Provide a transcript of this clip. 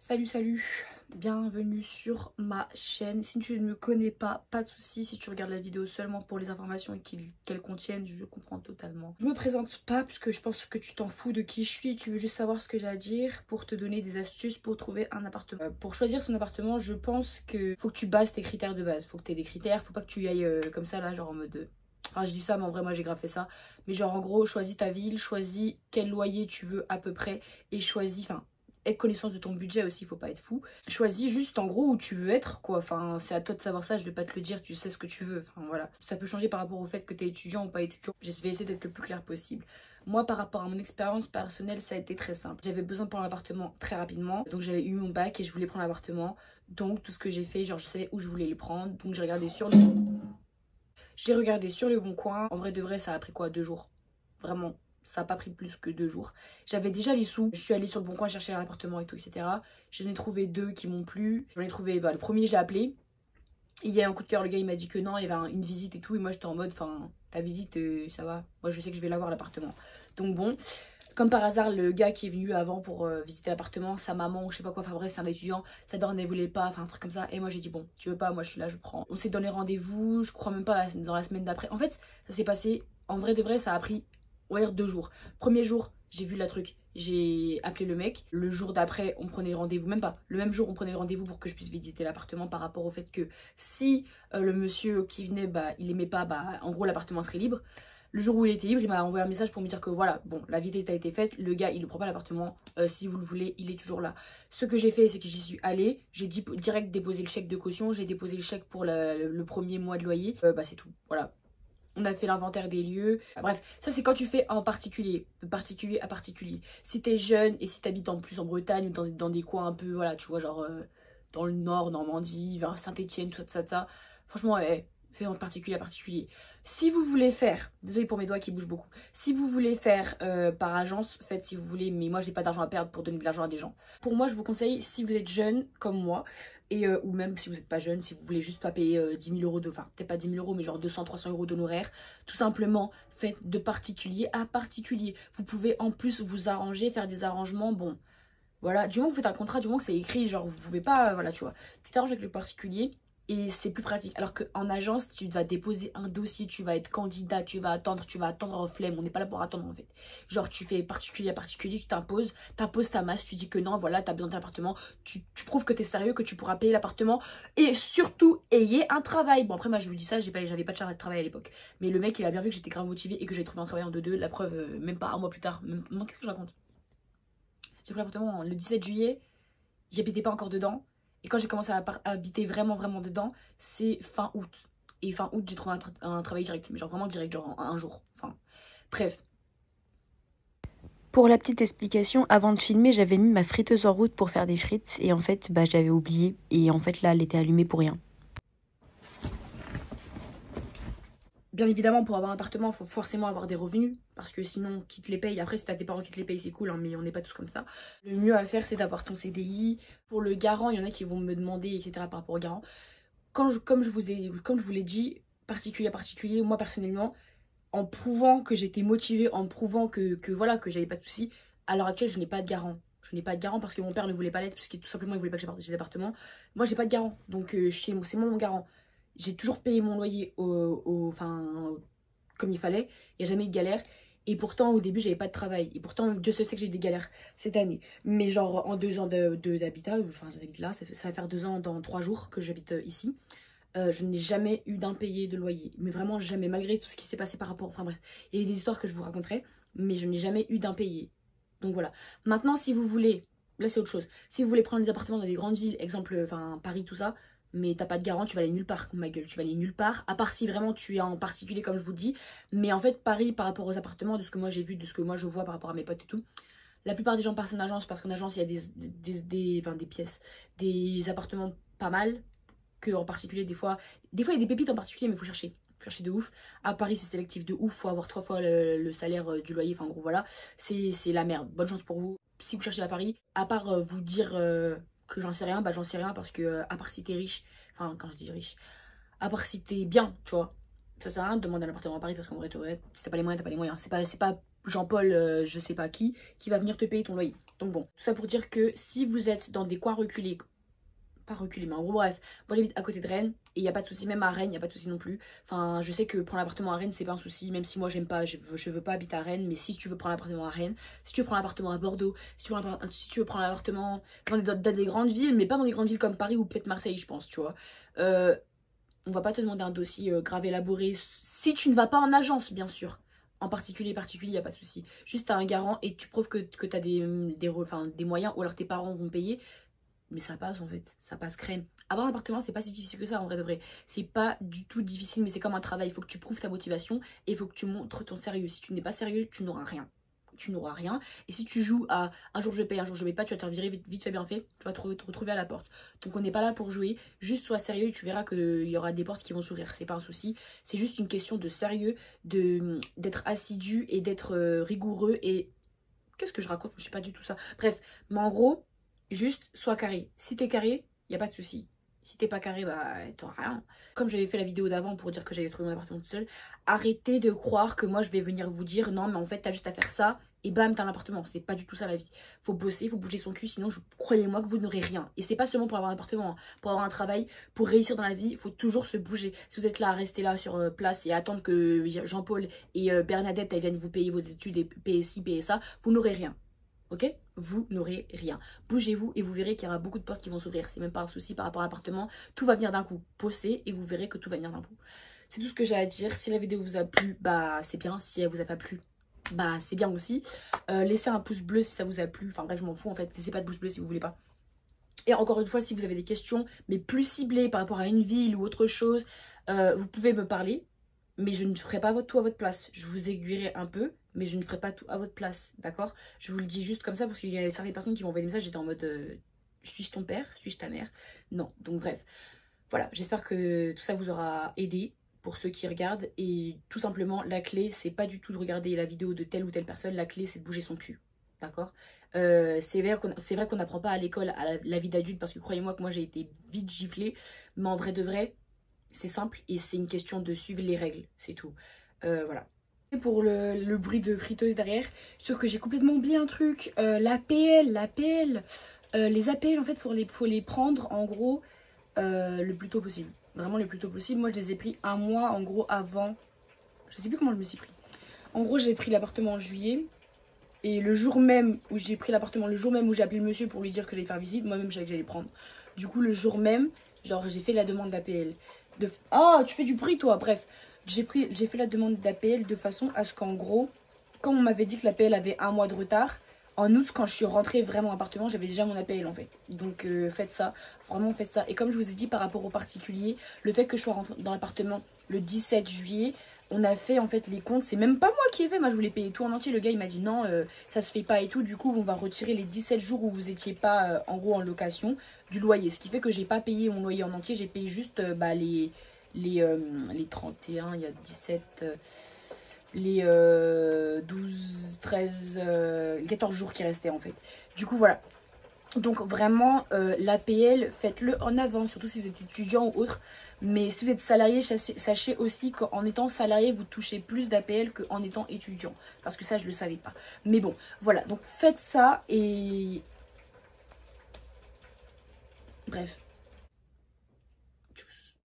Salut, salut, bienvenue sur ma chaîne. Si tu ne me connais pas, pas de soucis. Si tu regardes la vidéo seulement pour les informations qu'elles contiennent, je comprends totalement. Je me présente pas puisque je pense que tu t'en fous de qui je suis. Tu veux juste savoir ce que j'ai à dire pour te donner des astuces pour trouver un appartement. Pour choisir son appartement, je pense que faut que tu bases tes critères de base. Faut que tu aies des critères, faut pas que tu y ailles comme ça là, genre en mode... Enfin, je dis ça, mais en vrai, moi j'ai grave fait ça. Mais genre, en gros, choisis ta ville, choisis quel loyer tu veux à peu près et choisis... Enfin, aie connaissance de ton budget aussi, faut pas être fou. Choisis juste en gros où tu veux être, quoi. Enfin, c'est à toi de savoir ça, je vais pas te le dire, tu sais ce que tu veux. Enfin, voilà. Ça peut changer par rapport au fait que t'es étudiant ou pas étudiant. Je vais essayer d'être le plus clair possible. Moi, par rapport à mon expérience personnelle, ça a été très simple. J'avais besoin de prendre l'appartement très rapidement. Donc, j'avais eu mon bac et je voulais prendre l'appartement. Donc, tout ce que j'ai fait, genre, je savais où je voulais le prendre. Donc, j'ai regardé sur le bon coin. En vrai de vrai, ça a pris quoi, 2 jours. Vraiment. Ça n'a pas pris plus que 2 jours. J'avais déjà les sous. Je suis allée sur le bon coin chercher un appartement et tout, etc. J'en ai trouvé 2 qui m'ont plu. J'en ai trouvé, le premier, j'ai appelé. Il y a un coup de cœur, le gars, il m'a dit que non, il y avait une visite et tout. Et moi, j'étais en mode, enfin, ta visite, ça va. Moi, je sais que je vais l'avoir, l'appartement. Donc bon, comme par hasard, le gars qui est venu avant pour visiter l'appartement, sa maman, je sais pas quoi, enfin bref, c'est un étudiant, sa mère ne voulait pas, enfin un truc comme ça. Et moi, j'ai dit, bon, tu veux pas, moi, je suis là, je prends. On s'est donné rendez-vous, je crois même pas dans la semaine d'après. En fait, ça s'est passé, en vrai de vrai, ça a pris, on va dire, 2 jours. Premier jour, j'ai vu la truc, j'ai appelé le mec. Le jour d'après, on prenait le rendez-vous, même pas. Le même jour, on prenait le rendez-vous pour que je puisse visiter l'appartement par rapport au fait que si le monsieur qui venait, il aimait pas, en gros, l'appartement serait libre. Le jour où il était libre, il m'a envoyé un message pour me dire que voilà, bon, la visite a été faite, le gars, il ne prend pas l'appartement, si vous le voulez, il est toujours là. Ce que j'ai fait, c'est que j'y suis allée, j'ai direct déposé le chèque de caution, j'ai déposé le chèque pour le premier mois de loyer, c'est tout, voilà. On a fait l'inventaire des lieux. Bref, ça c'est quand tu fais en particulier, de particulier à particulier. Si t'es jeune et si t'habites en plus en Bretagne ou dans des coins un peu, voilà, tu vois, genre dans le nord, Normandie, vers Saint-Étienne, tout ça, franchement, fais en particulier à particulier. Si vous voulez faire, désolé pour mes doigts qui bougent beaucoup, si vous voulez faire par agence, faites si vous voulez, mais moi j'ai pas d'argent à perdre pour donner de l'argent à des gens. Pour moi, je vous conseille, si vous êtes jeune comme moi, et ou même si vous n'êtes pas jeune, si vous voulez juste pas payer 10 000 euros de... Enfin, peut-être pas 10 000 euros, mais genre 200, 300 euros d'honoraires. Tout simplement, faites de particulier à particulier. Vous pouvez en plus vous arranger, faire des arrangements, bon... Voilà, du moment que vous faites un contrat, du moment que c'est écrit, genre vous pouvez pas... voilà, tu vois. Tu t'arranges avec le particulier et c'est plus pratique. Alors qu'en agence, tu vas déposer un dossier, tu vas être candidat, tu vas attendre en flemme. On n'est pas là pour attendre en fait. Genre tu fais particulier à particulier, tu t'imposes ta masse, tu dis que non, voilà, t'as besoin d'un appartement, tu prouves que t'es sérieux, que tu pourras payer l'appartement. Et surtout, ayez un travail. Bon après moi je vous dis ça, j'avais pas de charge de travail à l'époque. Mais le mec il a bien vu que j'étais grave motivée et que j'avais trouvé un travail en 2-2. La preuve, même pas un mois plus tard. Qu'est-ce que je raconte? J'ai pris l'appartement le 17 juillet, j'habitais pas encore dedans. Et quand j'ai commencé à habiter vraiment dedans, c'est fin août. Et fin août, j'ai trouvé un travail direct. Mais genre vraiment direct, genre en un jour. Enfin, bref. Pour la petite explication, avant de filmer, j'avais mis ma friteuse en route pour faire des frites. Et en fait, j'avais oublié. Et en fait, là, elle était allumée pour rien. Bien évidemment, pour avoir un appartement, il faut forcément avoir des revenus. Parce que sinon, qui te les paye. Après, si t'as tes parents qui te les payent, c'est cool, hein, mais on n'est pas tous comme ça. Le mieux à faire, c'est d'avoir ton CDI. Pour le garant, il y en a qui vont me demander, etc. par rapport au garant. Comme je vous l'ai dit, particulier à particulier, moi personnellement, en prouvant que j'étais motivée, en prouvant que voilà, que j'avais pas de soucis, à l'heure actuelle, je n'ai pas de garant. Je n'ai pas de garant parce que mon père ne voulait pas l'être, parce que tout simplement, il voulait pas que j'appartisse l'appartement. Moi, j'ai pas de garant, donc c'est moi mon garant. J'ai toujours payé mon loyer enfin, comme il fallait, il n'y a jamais eu de galère. Et pourtant, au début, j'avais pas de travail. Et pourtant, Dieu se sait que j'ai eu des galères cette année. Mais genre, en 2 ans d'habitat, enfin, j'habite là, ça va faire 2 ans dans 3 jours que j'habite ici. Je n'ai jamais eu d'impayé de loyer. Mais vraiment jamais, malgré tout ce qui s'est passé par rapport... Enfin bref, il y a des histoires que je vous raconterai, mais je n'ai jamais eu d'impayé. Donc voilà. Maintenant, si vous voulez... Là, c'est autre chose. Si vous voulez prendre des appartements dans des grandes villes, exemple, enfin, Paris, tout ça, mais t'as pas de garant, tu vas aller nulle part, ma gueule. Tu vas aller nulle part, à part si vraiment tu es en particulier, comme je vous dis. Mais en fait, Paris, par rapport aux appartements, de ce que moi j'ai vu, de ce que moi je vois par rapport à mes potes et tout, la plupart des gens passent en agence parce qu'en agence, il y a des pièces, des appartements pas mal, que en particulier des fois il y a des pépites en particulier, mais il faut chercher de ouf. À Paris c'est sélectif de ouf, faut avoir 3 fois le salaire du loyer, enfin en gros voilà, c'est la merde. Bonne chance pour vous si vous cherchez à Paris, à part vous dire que j'en sais rien, j'en sais rien parce que à part si t'es riche, enfin quand je dis riche, à part si t'es bien, tu vois, ça sert à rien de demander un appartement à Paris parce qu'en vrai si t'as pas les moyens, t'as pas les moyens, c'est pas Jean-Paul, je sais pas qui va venir te payer ton loyer. Donc bon, tout ça pour dire que si vous êtes dans des coins reculés, pas reculés, mais en gros bref, moi j'habite à côté de Rennes et il n'y a pas de souci, même à Rennes il n'y a pas de souci non plus. Enfin, je sais que prendre l'appartement à Rennes c'est pas un souci, même si moi j'aime pas, je veux pas habiter à Rennes, mais si tu veux prendre l'appartement à Rennes, si tu veux prendre l'appartement à Bordeaux, si tu veux prendre l'appartement dans des grandes villes, mais pas dans des grandes villes comme Paris ou peut-être Marseille, je pense, tu vois. On va pas te demander un dossier grave élaboré si tu ne vas pas en agence, bien sûr. En particulier, il n'y a pas de souci. Juste t'as un garant et tu prouves que tu as des moyens, ou alors tes parents vont payer. Mais ça passe en fait, ça passe crème. Avoir un appartement, c'est pas si difficile que ça en vrai de vrai. C'est pas du tout difficile, mais c'est comme un travail. Il faut que tu prouves ta motivation et il faut que tu montres ton sérieux. Si tu n'es pas sérieux, tu n'auras rien. Tu n'auras rien. Et si tu joues à un jour je paye, un jour je paye pas, tu vas te faire virer vite fait bien fait. Tu vas te retrouver à la porte. Donc on n'est pas là pour jouer. Juste sois sérieux et tu verras qu'il y aura des portes qui vont s'ouvrir. C'est pas un souci. C'est juste une question de sérieux, d'être assidu et d'être rigoureux. Et qu'est-ce que je raconte? Je sais pas du tout ça. Bref, mais en gros. Juste, sois carré. Si t'es carré, y a pas de souci. Si t'es pas carré, bah t'auras rien. Comme j'avais fait la vidéo d'avant pour dire que j'avais trouvé mon appartement tout seul, arrêtez de croire que moi je vais venir vous dire non mais en fait t'as juste à faire ça et bam t'as un appartement. C'est pas du tout ça la vie. Faut bosser, faut bouger son cul, sinon croyez-moi que vous n'aurez rien. Et c'est pas seulement pour avoir un appartement, hein. Pour avoir un travail, pour réussir dans la vie, il faut toujours se bouger. Si vous êtes là à rester là sur place et attendre que Jean-Paul et Bernadette elles viennent vous payer vos études et payer ci, payer ça, vous n'aurez rien. Ok? Vous n'aurez rien. Bougez-vous et vous verrez qu'il y aura beaucoup de portes qui vont s'ouvrir. C'est même pas un souci par rapport à l'appartement. Tout va venir d'un coup. Bossez et vous verrez que tout va venir d'un coup. C'est tout ce que j'ai à dire. Si la vidéo vous a plu, bah c'est bien. Si elle vous a pas plu, bah c'est bien aussi. Laissez un pouce bleu si ça vous a plu. Enfin bref, je m'en fous en fait. Laissez pas de pouce bleu si vous voulez pas. Et encore une fois, si vous avez des questions, mais plus ciblées par rapport à une ville ou autre chose, vous pouvez me parler. Mais je ne ferai pas tout à votre place. Je vous aiguillerai un peu, mais je ne ferai pas tout à votre place, d'accord? Je vous le dis juste comme ça parce qu'il y a certaines personnes qui m'ont envoyé des messages, j'étais en mode suis-je ton père? Suis-je ta mère? Non, donc bref. Voilà, j'espère que tout ça vous aura aidé pour ceux qui regardent. Et tout simplement, la clé, c'est pas du tout de regarder la vidéo de telle ou telle personne. La clé, c'est de bouger son cul, d'accord? C'est vrai qu'on n'apprend pas à l'école à la vie d'adulte parce que croyez-moi que moi j'ai été vite giflée. Mais en vrai de vrai, c'est simple et c'est une question de suivre les règles, c'est tout. Voilà. Et pour le bruit de friteuse derrière, sauf que j'ai complètement oublié un truc. L'APL, les APL en fait, faut les prendre en gros le plus tôt possible. Vraiment le plus tôt possible. Moi je les ai pris un mois en gros avant. Je sais plus comment je me suis pris. En gros j'ai pris l'appartement en juillet. Et le jour même où j'ai pris l'appartement, le jour même où j'ai appelé le monsieur pour lui dire que j'allais faire visite, moi-même je savais que j'allais prendre. Du coup le jour même, genre j'ai fait la demande d'APL. Ah, tu fais du bruit toi, bref. J'ai fait la demande d'APL de façon à ce qu'en gros, quand on m'avait dit que l'APL avait un mois de retard, en août quand je suis rentrée vraiment en appartement, j'avais déjà mon APL en fait. Donc faites ça, vraiment faites ça. Et comme je vous ai dit par rapport aux particuliers, le fait que je sois rentrée dans l'appartement le 17 juillet, on a fait en fait les comptes, c'est même pas moi qui ai fait, moi je voulais payer tout en entier. Le gars il m'a dit non, ça se fait pas et tout. Du coup on va retirer les 17 jours où vous étiez pas en gros en location du loyer. Ce qui fait que j'ai pas payé mon loyer en entier, j'ai payé juste les 31, il y a 17, les 12, 13, 14 jours qui restaient en fait. Du coup voilà. Donc vraiment l'APL faites-le en avant, surtout si vous êtes étudiant ou autre. Mais si vous êtes salarié, sachez aussi qu'en étant salarié, vous touchez plus d'APL qu'en étant étudiant. Parce que ça, je ne le savais pas. Mais bon, voilà. Donc faites ça et... Bref.